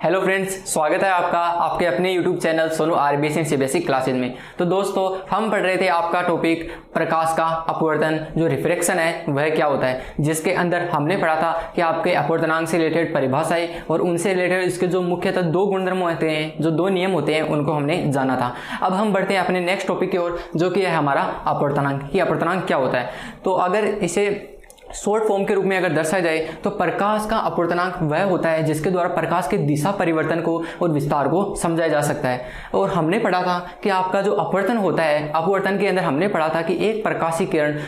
Hello friends, स्वागत है आपका आपके अपने YouTube channel Sonu RBSC CBSE classes में। तो दोस्तों, हम पढ़ रहे थे आपका टॉपिक प्रकाश का अपवर्तन, जो रिफ्रैक्शन है वह क्या होता है, जिसके अंदर हमने पढ़ा था कि आपके अपवर्तनांक से रिलेटेड परिभाषाएं और उनसे रिलेटेड इसके जो मुख्यतः दो गुणधर्म होते हैं, जो दो नियम होते हैं, उनको हमने जाना था। अब हम बढ़ते हैं अपने नेक्स्ट टॉपिक की ओर, जो कि है हमारा अपवर्तनांक। कि अपवर्तनांक क्या होता है। तो अगर इसे शॉर्ट फॉर्म के रूप में अगर दर्शाया जाए तो प्रकाश का अपवर्तनांक वह होता है जिसके द्वारा प्रकाश के दिशा परिवर्तन को और विस्तार को समझाया जा सकता है। और हमने पढ़ा था कि आपका जो अपवर्तन होता है, अपवर्तन के अंदर हमने पढ़ा था कि एक प्रकाशीय किरण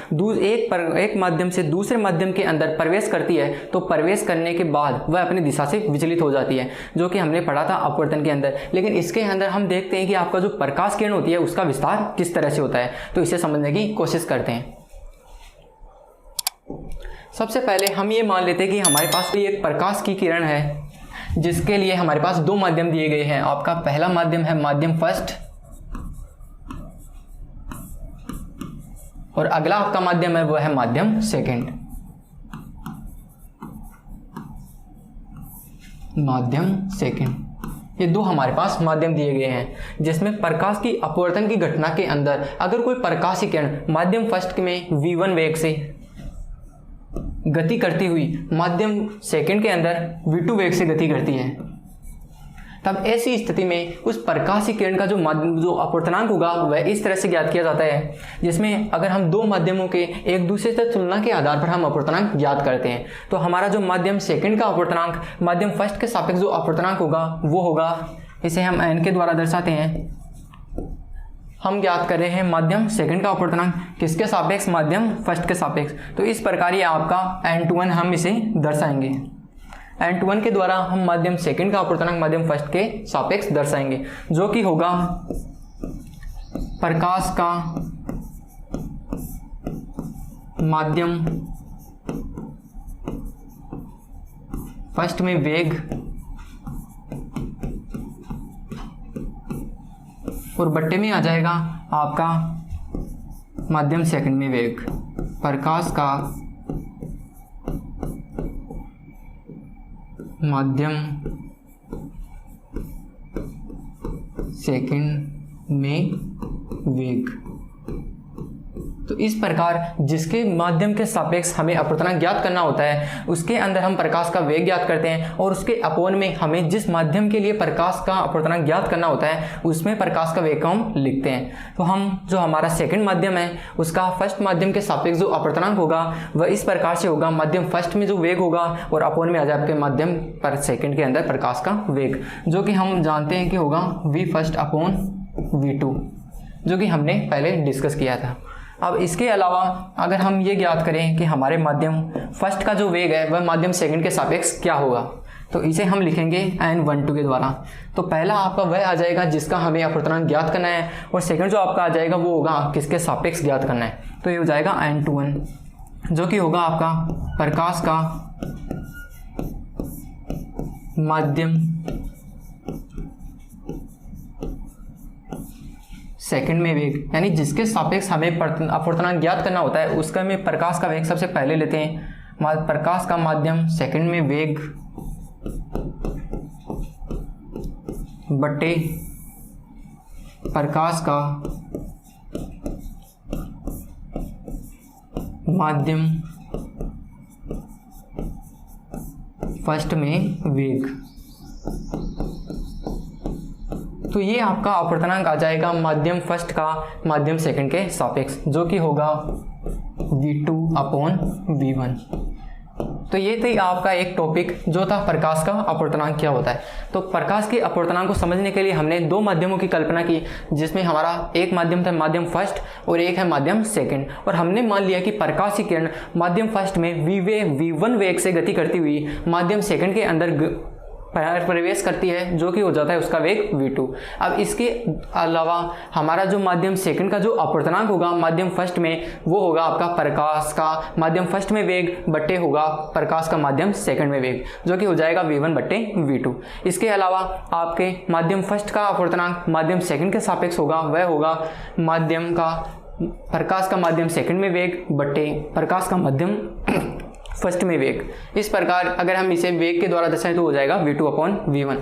एक माध्यम से दूसरे माध्यम के अंदर प्रवेश करती है, तो प्रवेश करने के बाद वह अपनी दिशा से विचलित हो जाती है, जो कि हमने पढ़ा था अपवर्तन के अंदर। लेकिन इसके अंदर हम देखते हैं कि आपका जो प्रकाश किरण होती है उसका विस्तार किस तरह से होता है। तो इसे समझने की कोशिश करते हैं। सबसे पहले हम ये मान लेते हैं कि हमारे पास कोई एक प्रकाश की किरण है, जिसके लिए हमारे पास दो माध्यम दिए गए हैं। आपका पहला माध्यम है माध्यम फर्स्ट, और अगला आपका माध्यम है वो है माध्यम सेकंड। माध्यम सेकंड, ये दो हमारे पास माध्यम दिए गए हैं, जिसमें प्रकाश की अपवर्तन की घटना के अंदर अगर कोई प्रकाशीय किरण माध्यम फर्स्ट में v1 वेग से गति करती हुई माध्यम सेकंड के अंदर v2 वेग से गति करती है, तब ऐसी स्थिति में उस प्रकाशीय किरण का जो अपवर्तनांक होगा वह इस तरह से ज्ञात किया जाता है, जिसमें अगर हम दो माध्यमों के एक दूसरे से तुलना के आधार पर हम अपवर्तनांक ज्ञात करते हैं, तो हमारा जो माध्यम सेकंड का अपवर्तनांक माध्यम फर्स्ट के सापेक्ष जो अपवर्तनांक होगा वो होगा, इसे हम n के द्वारा दर्शाते हैं। हम ज्ञात कर रहे हैं माध्यम सेकंड का अपवर्तनांक किसके सापेक्ष, माध्यम फर्स्ट के सापेक्ष। तो इस प्रकार ये आपका n21 हम इसे दर्शाएंगे। n21 के द्वारा हम माध्यम सेकंड का अपवर्तनांक माध्यम फर्स्ट के सापेक्ष दर्शाएंगे, जो कि होगा प्रकाश का माध्यम फर्स्ट में वेग और बट्टे में आ जाएगा आपका माध्यम सेकंड में वेग। प्रकाश का माध्यम सेकंड में वेग। तो इस प्रकार जिसके माध्यम के सापेक्ष हमें अपवर्तनांक ज्ञात करना होता है, उसके अंदर हम प्रकाश का वेग ज्ञात करते हैं, और उसके अपोन में हमें जिस माध्यम के लिए प्रकाश का अपवर्तनांक ज्ञात करना होता है उसमें प्रकाश का वेग को हम लिखते हैं। तो हम जो हमारा सेकंड माध्यम है उसका फर्स्ट माध्यम के सापेक्ष जो अपवर्तनांक होगा वह इस प्रकार से होगा, माध्यम फर्स्ट में जो वेग होगा और अपोन में आ जाए आपके माध्यम पर सेकंड के अंदर प्रकाश का वेग, जो कि हम जानते हैं कि होगा v फर्स्ट अपॉन v2, जो कि हमने पहले डिस्कस किया था। अब इसके अलावा अगर हम ये ज्ञात करें कि हमारे माध्यम फर्स्ट का जो वेग है वह माध्यम सेकंड के सापेक्ष क्या होगा, तो इसे हम लिखेंगे n12 के द्वारा। तो पहला आपका वह आ जाएगा जिसका हमें अपवर्तनांक ज्ञात करना है, और सेकंड जो आपका आ जाएगा वो होगा किसके सापेक्ष ज्ञात करना है। तो ये हो जाएगा n21, जो कि होगा आपका प्रकाश का माध्यम सेकंड में वेग, यानी जिसके सापेक्ष हमें अपवर्तनांक ज्ञात करना होता है उसका में प्रकाश का वेग सबसे पहले लेते हैं। प्रकाश का माध्यम सेकंड में वेग बट्टे प्रकाश का माध्यम फर्स्ट में वेग। तो ये आपका अपवर्तनांक आ जाएगा माध्यम फर्स्ट का माध्यम सेकंड के सापेक्ष, जो कि होगा v2 अपॉन v1। तो ये थी आपका एक टॉपिक जो था प्रकाश का अपवर्तनांक क्या होता है। तो प्रकाश के अपवर्तनांक को समझने के लिए हमने दो माध्यमों की कल्पना की, जिसमें हमारा एक माध्यम था माध्यम फर्स्ट और एक है माध्यम सेकंड, और हमने मान लिया कि प्रकाश की किरण माध्यम फर्स्ट में v1 वेग से गति करती हुई माध्यम सेकंड के अंदर प्रवेश करती है, जो कि हो जाता है उसका वेग v2। अब इसके अलावा हमारा जो माध्यम सेकंड का जो अपवर्तनांक होगा माध्यम फर्स्ट में वो होगा आपका प्रकाश का माध्यम फर्स्ट में वेग बट्टे होगा प्रकाश का माध्यम सेकंड में वेग, जो कि हो जाएगा v1 बट्टे v2। इसके अलावा आपके माध्यम फर्स्ट का अपवर्तनांक माध्यम सेकंड के सापेक्ष होगा, वह होगा माध्यम का प्रकाश का माध्यम सेकंड में वेग बट्टे प्रकाश का माध्यम फर्स्ट में वेग। इस प्रकार अगर हम इसे वेग के द्वारा दर्शाएं तो हो जाएगा v2/v1।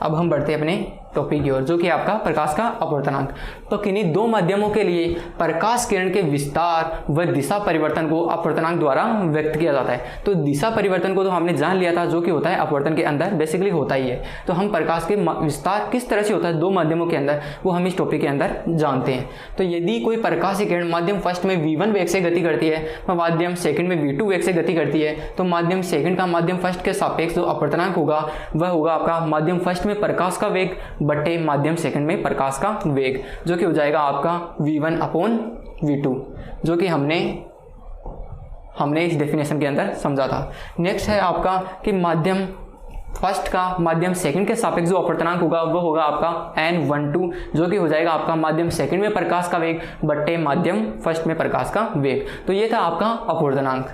अब हम बढ़ते हैं अपने टॉपिक की ओर, जो कि आपका प्रकाश का अपवर्तनांक। तो किन्हीं दो माध्यमों के लिए प्रकाश किरण के विस्तार व दिशा परिवर्तन को अपवर्तनांक द्वारा व्यक्त किया जाता है। तो दिशा परिवर्तन को तो हमने जान लिया था, जो कि होता है अपवर्तन के अंदर बेसिकली होता ही है। तो हम प्रकाश के विस्तार किस तरह से होता है दो माध्यमों के अंदर, वो हम इस टॉपिक के अंदर जानते हैं। तो यदि कोई प्रकाश किरण माध्यम फर्स्ट में v1 वेग से गति करती है व माध्यम सेकंड में v2 वेग से गति करती है, तो माध्यम सेकंड का माध्यम फर्स्ट के सापेक्ष जो अपवर्तनांक होगा वह होगा आपका माध्यम फर्स्ट में प्रकाश का वेग बटे माध्यम सेकंड में प्रकाश का वेग, जो कि हो जाएगा आपका v1/v2, जो कि हमने इस डेफिनेशन के अंदर समझा था। नेक्स्ट है आपका कि माध्यम फर्स्ट का माध्यम सेकंड के सापेक्ष जो अपवर्तनांक होगा वो होगा आपका n12, जो कि हो जाएगा आपका माध्यम सेकंड में प्रकाश का वेग बटे माध्यम फर्स्ट में प्रकाश का वेग। तो ये था आपका अपवर्तनांक।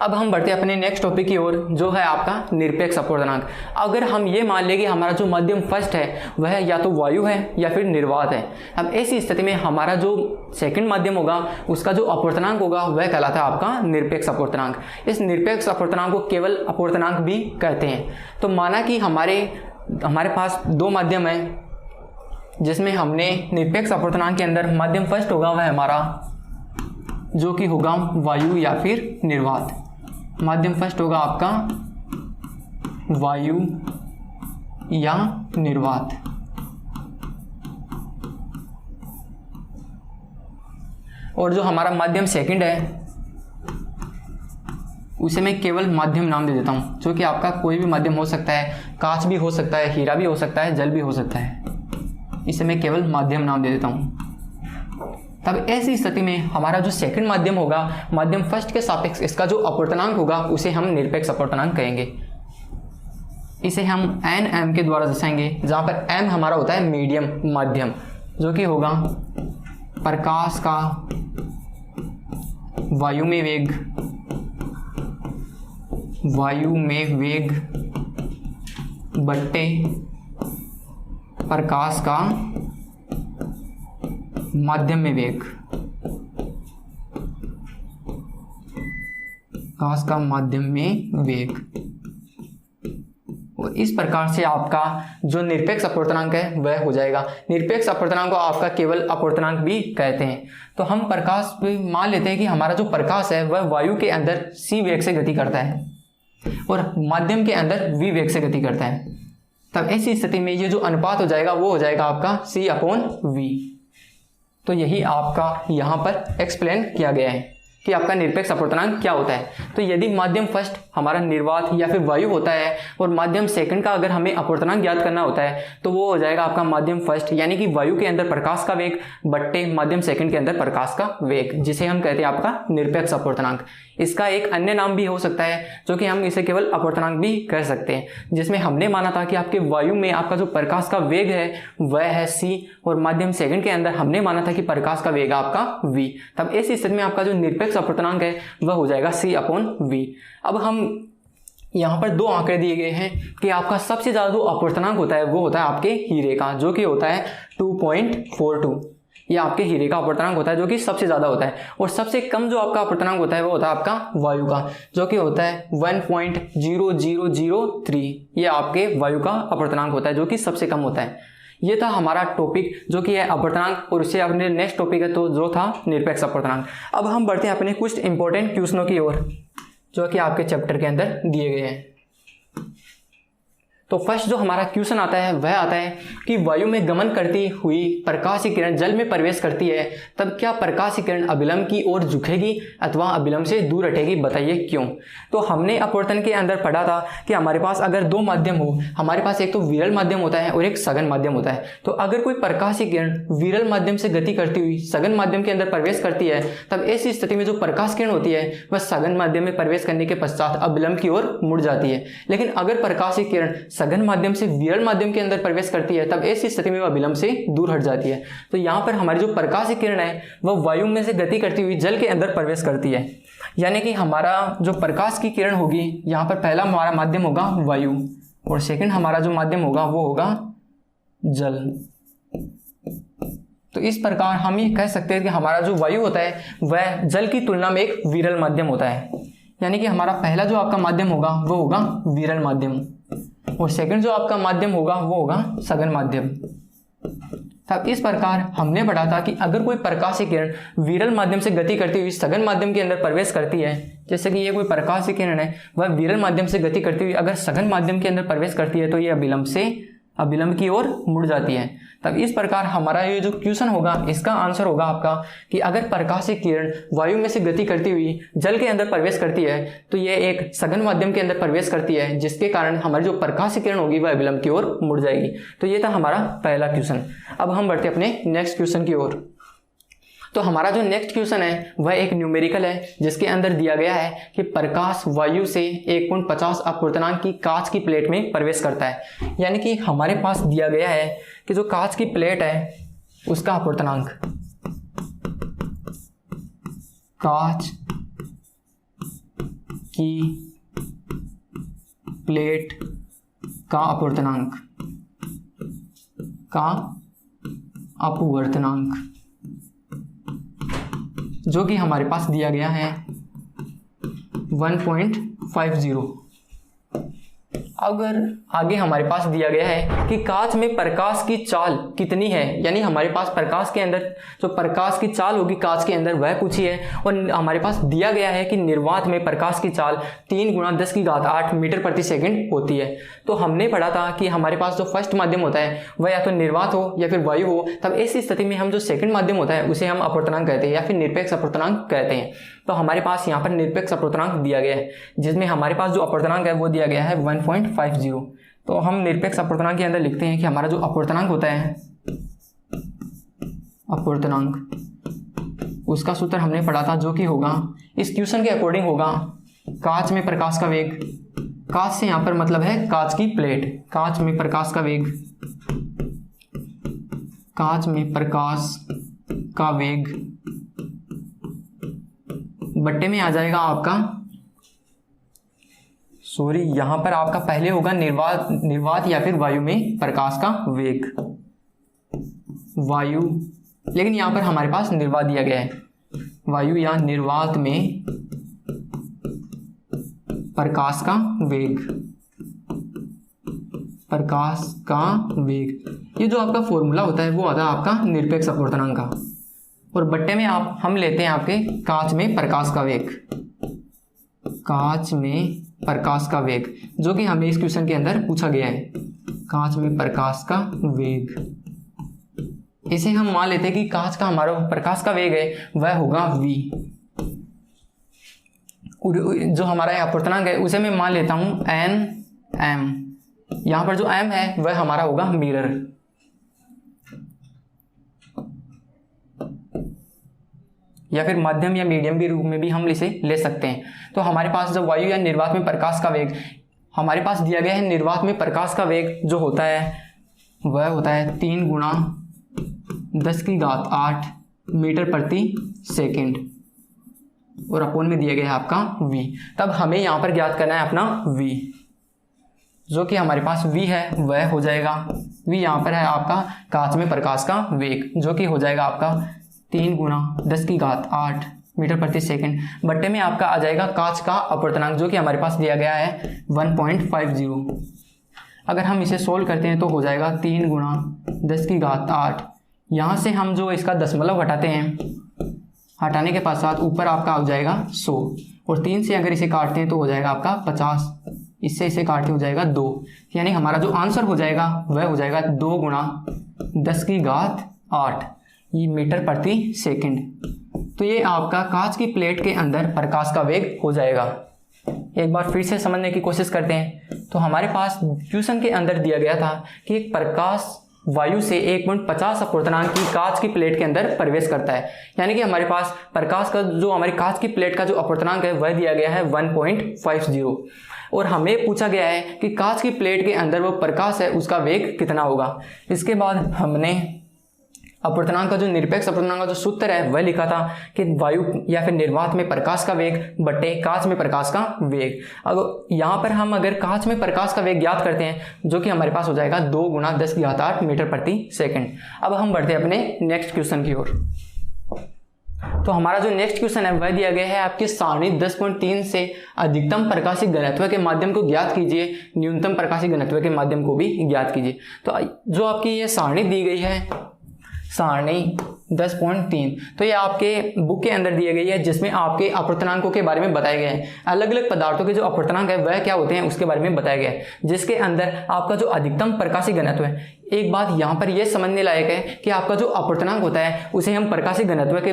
अब हम बढ़ते हैं अपने नेक्स्ट टॉपिक की ओर, जो है आपका निरपेक्ष अपवर्तनांक। अगर हम ये मान लें कि हमारा जो माध्यम फर्स्ट है वह या तो वायु है या फिर निर्वात है, अब ऐसी स्थिति में हमारा जो सेकंड माध्यम होगा उसका जो अपवर्तनांक होगा वह कहलाता है आपका निरपेक्ष अपवर्तनांक। इस निरपेक्ष अपवर्तनांक को केवल अपवर्तनांक भी कहते हैं। तो माना कि हमारे पास दो माध्यम है, जिसमें हमने निरपेक्ष अपवर्तनांक के अंदर माध्यम फर्स्ट होगा वह हमारा जो कि होगा वायु या फिर निर्वात। माध्यम फर्स्ट होगा आपका वायु या निर्वात। और जो हमारा माध्यम सेकंड है उसे मैं केवल माध्यम नाम दे देता हूं, जो कि आपका कोई भी माध्यम हो सकता है, कांच भी हो सकता है, हीरा भी हो सकता है, जल भी हो सकता है। इसे मैं केवल माध्यम नाम दे देता हूं। तब ऐसी स्थिति में हमारा जो सेकंड माध्यम होगा माध्यम फर्स्ट के सापेक्ष इसका जो अपवर्तनांक होगा उसे हम निरपेक्ष अपवर्तनांक कहेंगे। इसे हम nm के द्वारा दर्शाएंगे, जहां पर m हमारा होता है मीडियम माध्यम, जो कि होगा प्रकाश का वायु में वेग बट्टे प्रकाश का माध्यम में वेग, प्रकाश का माध्यम में वेग। और इस प्रकार से आपका जो निरपेक्ष अपवर्तनांक है वह हो जाएगा। निरपेक्ष अपवर्तनांक को आपका केवल अपवर्तनांक भी कहते हैं। तो हम प्रकाश पे मान लेते हैं कि हमारा जो प्रकाश है वह वायु के अंदर c वेग से गति करता है और माध्यम के अंदर v वेग से गति करता है। तब ऐसी स्थिति में ये जो अनुपात हो जाएगा वो हो जाएगा आपका c/v। तो यही आपका यहाँ पर एक्सप्लेन किया गया है कि आपका निरपेक्ष अपवर्तनांक क्या होता है। तो यदि माध्यम फर्स्ट हमारा निर्वात या फिर वायु होता है और माध्यम सेकंड का अगर हमें अपवर्तनांक ज्ञात करना होता है तो वो हो जाएगा आपका माध्यम फर्स्ट यानी कि वायु के अंदर प्रकाश का वेग बट्टे माध्यम सेकंड के अंदर प्रकाश का वेग, जिसे हम कहते हैं आपका निरपेक्ष अपवर्तनांक। इसका एक अन्य नाम भी हो सकता है, जो कि हम इसे केवल अपवर्तनांक भी कह सकते हैं, जिसमें हमने माना था कि आपके वायु में आपका जो प्रकाश का वेग है वह है c और माध्यम सेकंड के अंदर हमने माना था कि प्रकाश का वेग आपका v। तब इस स्थिति में आपका जो निरपेक्ष अपवर्तनांक है वह हो जाएगा c/v। अब हम यहाँ पर दो आंकड़े दिए गए हैं कि आपका सबसे ज्यादा जो अपवर्तनांक होता है वो होता है आपके हीरे का, जो कि होता है 2.42। ये आपके हीरे का अपवर्तनांक होता है जो कि सबसे ज्यादा होता है। और सबसे कम जो आपका अपवर्तनांक होता है वो होता है आपका वायु का, जो कि होता है 1.0003। ये आपके वायु का अपवर्तनांक होता है जो कि सबसे कम होता है। ये था हमारा टॉपिक जो कि है अपवर्तनांक, और उससे अपने नेक्स्ट टॉपिक है तो जो था निरपेक्ष अपवर्तनांक। अब हम बढ़ते हैं अपने कुछ इंपॉर्टेंट क्वेश्चनों की ओर जो कि आपके चैप्टर के अंदर दिए गए हैं। तो फर्स्ट जो हमारा क्वेश्चन आता है वह आता है कि वायु में गमन करती हुई प्रकाश की किरण जल में प्रवेश करती है, तब क्या प्रकाश की किरण अभिलंब की ओर झुकेगी अथवा अभिलंब से दूर हटेगी, बताइए क्यों। तो हमने अपवर्तन के अंदर पढ़ा था कि हमारे पास अगर दो माध्यम हो, हमारे पास एक तो विरल माध्यम होता है और एक सघन माध्यम होता है। तो अगर कोई प्रकाश की किरण विरल माध्यम से गति करती हुई सघन माध्यम के अंदर प्रवेश करती है, तब ऐसी स्थिति में जो प्रकाश किरण होती है वह सघन माध्यम में प्रवेश करने के पश्चात अभिलंब की ओर मुड़ जाती है। लेकिन अगर प्रकाश की किरण सघन माध्यम से विरल माध्यम के अंदर प्रवेश करती है तब ऐसी स्थिति में वह अभिलंब से दूर हट जाती है। तो यहाँ पर हमारी जो प्रकाश की किरण है वह वायु में से गति करती हुई जल के अंदर प्रवेश करती है, यानी कि हमारा जो प्रकाश की किरण होगी यहाँ पर पहला हमारा माध्यम होगा वायु और सेकंड हमारा जो माध्यम होगा वो होगा जल। तो इस प्रकार हम ये कह सकते हैं कि हमारा जो वायु होता है वह जल की तुलना में एक विरल माध्यम होता है, यानी कि हमारा पहला जो आपका माध्यम होगा वो होगा विरल माध्यम, और सेकंड जो आपका माध्यम होगा वो होगा सघन माध्यम। तब इस प्रकार हमने पढ़ा था कि अगर कोई प्रकाशीय किरण विरल माध्यम से गति करती हुई सघन माध्यम के अंदर प्रवेश करती है, जैसे कि ये कोई प्रकाशीय किरण है वह विरल माध्यम से गति करती हुई अगर सघन माध्यम के अंदर प्रवेश करती है तो ये अभिलंब की ओर मुड़ जाती है। तब इस प्रकार हमारा ये जो क्वेश्चन होगा इसका आंसर होगा आपका कि अगर प्रकाशीय किरण वायु में से गति करती हुई जल के अंदर प्रवेश करती है तो ये एक सघन माध्यम के अंदर प्रवेश करती है, जिसके कारण हमारी जो प्रकाशीय किरण होगी वह अभिलंब की ओर मुड़ जाएगी। तो ये था हमारा पहला क्वेश्चन। अब हम बढ़ते अपने नेक्स्ट क्वेश्चन की ओर। तो हमारा जो नेक्स्ट क्वेश्चन है वह एक न्यूमेरिकल है, जिसके अंदर दिया गया है कि प्रकाश वायु से 1.50 अपूर्णांक की कांच की प्लेट में प्रवेश करता है। यानी कि हमारे पास दिया गया है कि जो कांच की प्लेट है उसका अपूर्णांक, कांच की प्लेट का अपवर्तनांक जो कि हमारे पास दिया गया है 1.50। अगर आगे हमारे पास दिया गया है कि कांच में प्रकाश की चाल कितनी है, यानी हमारे पास प्रकाश के अंदर जो प्रकाश की चाल होगी कांच के अंदर वह पूछी है, और हमारे पास दिया गया है कि निर्वात में प्रकाश की चाल 3 × 10⁸ मीटर प्रति सेकंड होती है। तो हमने पढ़ा था कि हमारे पास जो फर्स्ट माध्यम होता है वह या तो निर्वात हो या फिर वायु हो, तब ऐसी स्थिति में हम जो सेकंड माध्यम होता है उसे हम अपवर्तनांक कहते हैं या फिर निरपेक्ष अपवर्तनांक कहते हैं। तो हमारे पास यहाँ पर निरपेक्ष अपवर्तनांक दिया गया है, जिसमें हमारे पास जो अपवर्तनांक है वो दिया गया है 1.50। तो हम निरपेक्ष अपवर्तनांक के अंदर लिखते हैं कि हमारा जो अपवर्तनांक होता है, अपवर्तनांक उसका सूत्र हमने पढ़ा था, जो कि होगा इस क्वेश्चन के अकॉर्डिंग होगा कांच में प्रकाश का वेग, कांच से यहाँ पर मतलब है कांच की प्लेट, कांच में प्रकाश का वेग, कांच में प्रकाश का वेग बट्टे में आ जाएगा आपका, यहां पर आपका पहले होगा निर्वात या फिर वायु में प्रकाश का वेग, वायु, लेकिन यहां पर हमारे पास निर्वात दिया गया है, वायु या निर्वात में प्रकाश का वेग, प्रकाश का वेग। ये जो आपका फॉर्मूला होता है वो आता है आपका निरपेक्ष अपवर्तनांक का, और बट्टे में हम लेते हैं आपके कांच में प्रकाश का वेग, कांच में प्रकाश का वेग, जो कि हमें इस क्वेश्चन के अंदर पूछा गया है, कांच में प्रकाश का वेग। इसे हम मान लेते हैं कि कांच का हमारा प्रकाश का वेग है वह होगा v, जो हमारा अपवर्तनांक है उसे मैं मान लेता हूं nm, यहां पर जो m है वह हमारा होगा मिरर, या फिर माध्यम या मीडियम के रूप में भी हम इसे ले सकते हैं। तो हमारे पास जब वायु या निर्वात में प्रकाश का वेग हमारे पास दिया गया है, निर्वात में प्रकाश का वेग जो होता है वह होता है 3 × 10⁸ मीटर प्रति सेकंड, और अपोन में दिया गया है आपका v। तब हमें यहाँ पर ज्ञात करना है अपना v, जो कि हमारे पास v है वह हो जाएगा, v यहाँ पर है आपका कांच में प्रकाश का वेग, जो कि हो जाएगा आपका 3 × 10⁸ मीटर प्रति सेकंड, बट्टे में आपका आ जाएगा कांच का अपवर्तनांक, जो कि हमारे पास दिया गया है 1.50। अगर हम इसे सोल्व करते हैं तो हो जाएगा 3 × 10⁸। यहाँ से हम जो इसका दशमलव हटाते हैं, हटाने के पश्चात ऊपर आपका आ जाएगा 100, और 3 से अगर इसे काटते हैं तो हो जाएगा आपका 50, इससे इसे काटते हो जाएगा 2, यानी हमारा जो आंसर हो जाएगा वह हो जाएगा 2 × 10⁸ ये मीटर प्रति सेकंड। तो ये आपका कांच की प्लेट के अंदर प्रकाश का वेग हो जाएगा। एक बार फिर से समझने की कोशिश करते हैं। तो हमारे पास क्वेश्चन के अंदर दिया गया था कि एक प्रकाश वायु से 1.50 अपूर्णांक की कांच की प्लेट के अंदर प्रवेश करता है, यानी कि हमारे पास प्रकाश का जो हमारी कांच की प्लेट का जो अपूर्णांक है वह दिया गया है 1.50, और हमें पूछा गया है कि कांच की प्लेट के अंदर वो प्रकाश है उसका वेग कितना होगा। इसके बाद हमने अपवर्तनांक का जो निरपेक्ष अपवर्तनांक का जो सूत्र है वह लिखा था कि वायु या फिर निर्वात में प्रकाश का वेग बटे कांच में प्रकाश का वेग। अब यहाँ पर हम अगर कांच में प्रकाश का वेग ज्ञात करते हैं जो कि हमारे पास हो जाएगा 2 × 10⁸ मीटर प्रति सेकंड। अब हम बढ़ते हैं अपने नेक्स्ट क्वेश्चन की ओर। तो हमारा जो नेक्स्ट क्वेश्चन है वह दिया गया है आपकी सारणी 10.3 से अधिकतम प्रकाशिक घनत्व के माध्यम को ज्ञात कीजिए, न्यूनतम प्रकाशिक घनत्व के माध्यम को भी ज्ञात कीजिए। तो जो आपकी ये सारणी दी गई है सारणी 10.3, तो ये आपके बुक के अंदर दिए गई है, जिसमें आपके अपवर्तनांकों के बारे में बताया गया है। अलग अलग पदार्थों के जो अपवर्तनांक है वह क्या होते हैं उसके बारे में बताया गया है, जिसके अंदर आपका जो अधिकतम प्रकाशिक घनत्व है। एक बात यहाँ पर यह समझने लायक है कि आपका जो अपवर्तनांक होता है उसे हम प्रकाशिक घनत्व के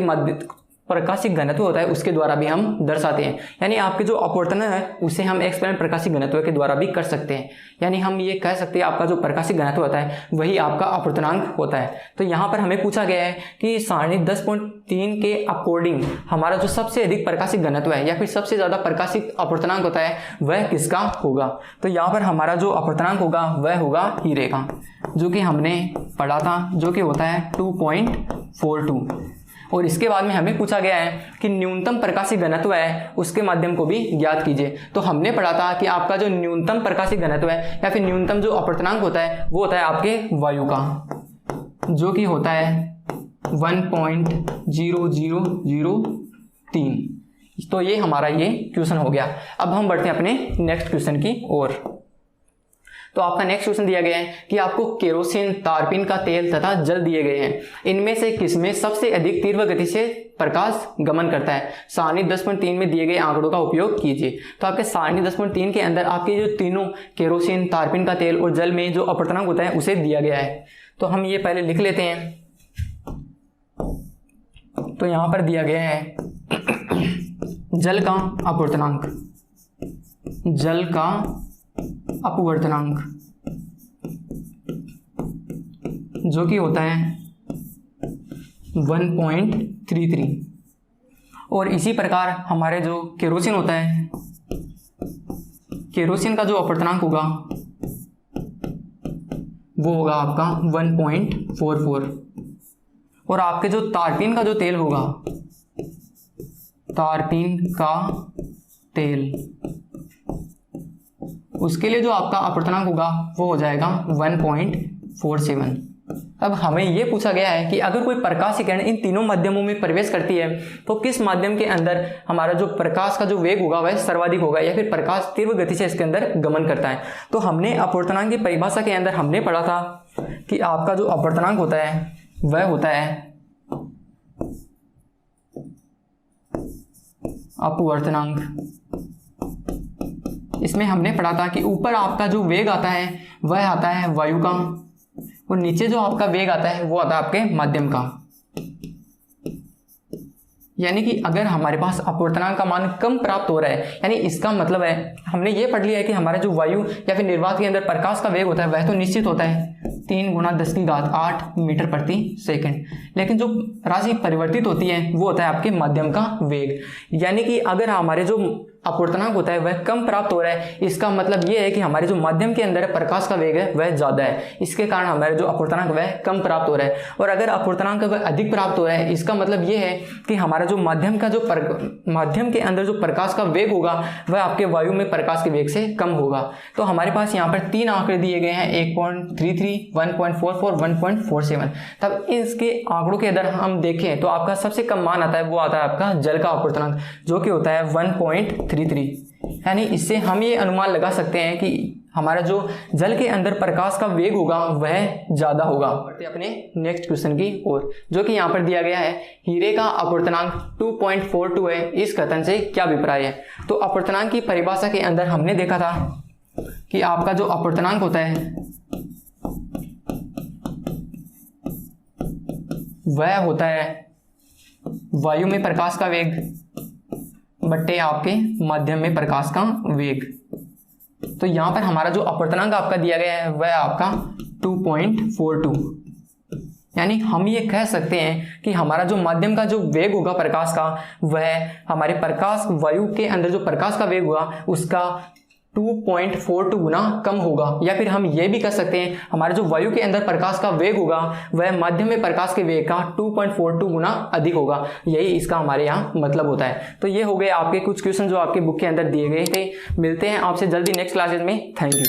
प्रकाशिक घनत्व होता है उसके द्वारा भी हम दर्शाते हैं। यानी आपके जो अपवर्तन है उसे हम एक्सपेरिमेंट प्रकाशिक घनत्व के द्वारा भी कर सकते हैं। यानी हम ये कह सकते हैं आपका जो प्रकाशिक घनत्व होता है वही आपका अपवर्तनांक होता है। तो यहाँ पर हमें पूछा गया है कि सारणी 10.3 के अकॉर्डिंग हमारा जो सबसे अधिक प्रकाशिक घनत्व है या फिर सबसे ज़्यादा प्रकाशिक अपवर्तनांक होता है वह किसका होगा। तो यहाँ पर हमारा जो अपवर्तनांक होगा वह होगा हीरे का, जो कि हमने पढ़ा था, जो कि होता है 2.42। और इसके बाद में हमें पूछा गया है कि न्यूनतम प्रकाशिक घनत्व है उसके माध्यम को भी ज्ञात कीजिए। तो हमने पढ़ा था कि आपका जो न्यूनतम प्रकाशिक घनत्व है या फिर न्यूनतम जो अपवर्तनांक होता है वो होता है आपके वायु का, जो कि होता है 1.0003। तो ये हमारा ये क्वेश्चन हो गया। अब हम बढ़ते हैं अपने नेक्स्ट क्वेश्चन की ओर। तो आपका नेक्स्ट क्वेश्चन दिया गया है कि आपको केरोसिन, तारपीन का तेल तथा जल दिए गए हैं, इनमें से किसमें सबसे अधिक तीव्र गति से प्रकाश गमन करता है। सारणी 10.3 में दिए गए आंकड़ों का उपयोग कीजिए। तो आपके सारणी 10.3 के अंदर आपके जो तीनों केरोसिन, तारपीन का तेल और जल में जो अपवर्तनांक होता है उसे दिया गया है। तो हम ये पहले लिख लेते हैं। तो यहां पर दिया गया है जल का अपवर्तनांक, जल का अपवर्तनांक जो कि होता है 1.33। और इसी प्रकार हमारे जो केरोसिन होता है, केरोसिन का जो अपवर्तनांक होगा वो होगा आपका 1.44। और आपके जो तारपीन का जो तेल होगा, तारपीन का तेल, उसके लिए जो आपका अपवर्तनांक होगा वो हो जाएगा 1.47। अब हमें ये पूछा गया है कि अगर कोई प्रकाश किरण इन तीनों माध्यमों में प्रवेश करती है तो किस माध्यम के अंदर हमारा जो प्रकाश का जो वेग होगा वह सर्वाधिक होगा या फिर प्रकाश तीव्र गति से इसके अंदर गमन करता है। तो हमने अपवर्तनांक की परिभाषा के अंदर हमने पढ़ा था कि आपका जो अपवर्तनांक होता है वह होता है अपवर्तनांक। इसमें हमने पढ़ा था कि ऊपर आपका जो वेग आता है वह आता है वायु का और नीचे जो आपका वेग आता है वो आता है आपके माध्यम का। यानी कि अगर हमारे पास अपवर्तनांक का मान कम प्राप्त हो रहा है, यानी इसका मतलब है हमने ये पढ़ लिया है कि हमारा जो वायु या फिर निर्वात के अंदर प्रकाश का वेग होता है वह तो निश्चित होता है 3 × 10⁸ मीटर प्रति सेकंड, लेकिन जो राशि परिवर्तित होती है वो होता है आपके माध्यम का वेग। यानी कि अगर हमारे जो अपवर्तनांक होता है वह कम प्राप्त हो रहा है, इसका मतलब ये है कि हमारे जो माध्यम के अंदर प्रकाश का वेग है वह ज़्यादा है, इसके कारण हमारे जो अपवर्तनांक वह कम प्राप्त हो रहा है। और अगर अपवर्तनांक वह अधिक प्राप्त हो रहा है, इसका मतलब ये है कि हमारा जो माध्यम के अंदर जो प्रकाश का वेग होगा वह आपके वायु में प्रकाश के वेग से कम होगा। तो हमारे पास यहाँ पर 3 आंकड़े दिए गए हैं, 1.33, 1.44, 1.47। तब इसके आंकड़ों के अंदर हम देखें तो आपका सबसे कम मान आता है वो आता है आपका जल का अपवर्तनांक, जो कि होता है 1.33। यानी इससे हम ये अनुमान लगा सकते हैं कि हमारा जो जल के अंदर प्रकाश का वेग होगा वह ज़्यादा होगा। अपने नेक्स्ट क्वेश्चन की ओर, जो कि यहाँ पर दिया गया है हीरे का अपवर्तनांक 2.42 है, इस कथन से क्या अभिप्राय है। तो अपवर्तनांक की परिभाषा के अंदर हमने देखा था कि आपका जो अपवर्तनांक होता है वह होता है वायु में प्रकाश का वेग बट्टे आपके माध्यम में प्रकाश का वेग। तो यहां पर हमारा जो अपवर्तनांक आपका दिया गया है वह आपका 2.42। यानी हम ये कह सकते हैं कि हमारा जो माध्यम का जो वेग होगा प्रकाश का वह हमारे प्रकाश वायु के अंदर जो प्रकाश का वेग होगा उसका 2.42 गुना कम होगा। या फिर हम ये भी कह सकते हैं हमारे जो वायु के अंदर प्रकाश का वेग होगा वह माध्यम में प्रकाश के वेग का 2.42 गुना अधिक होगा। यही इसका हमारे यहाँ मतलब होता है। तो ये हो गए आपके कुछ क्वेश्चन जो आपके बुक के अंदर दिए गए थे। मिलते हैं आपसे जल्दी नेक्स्ट क्लासेस में। Thank you.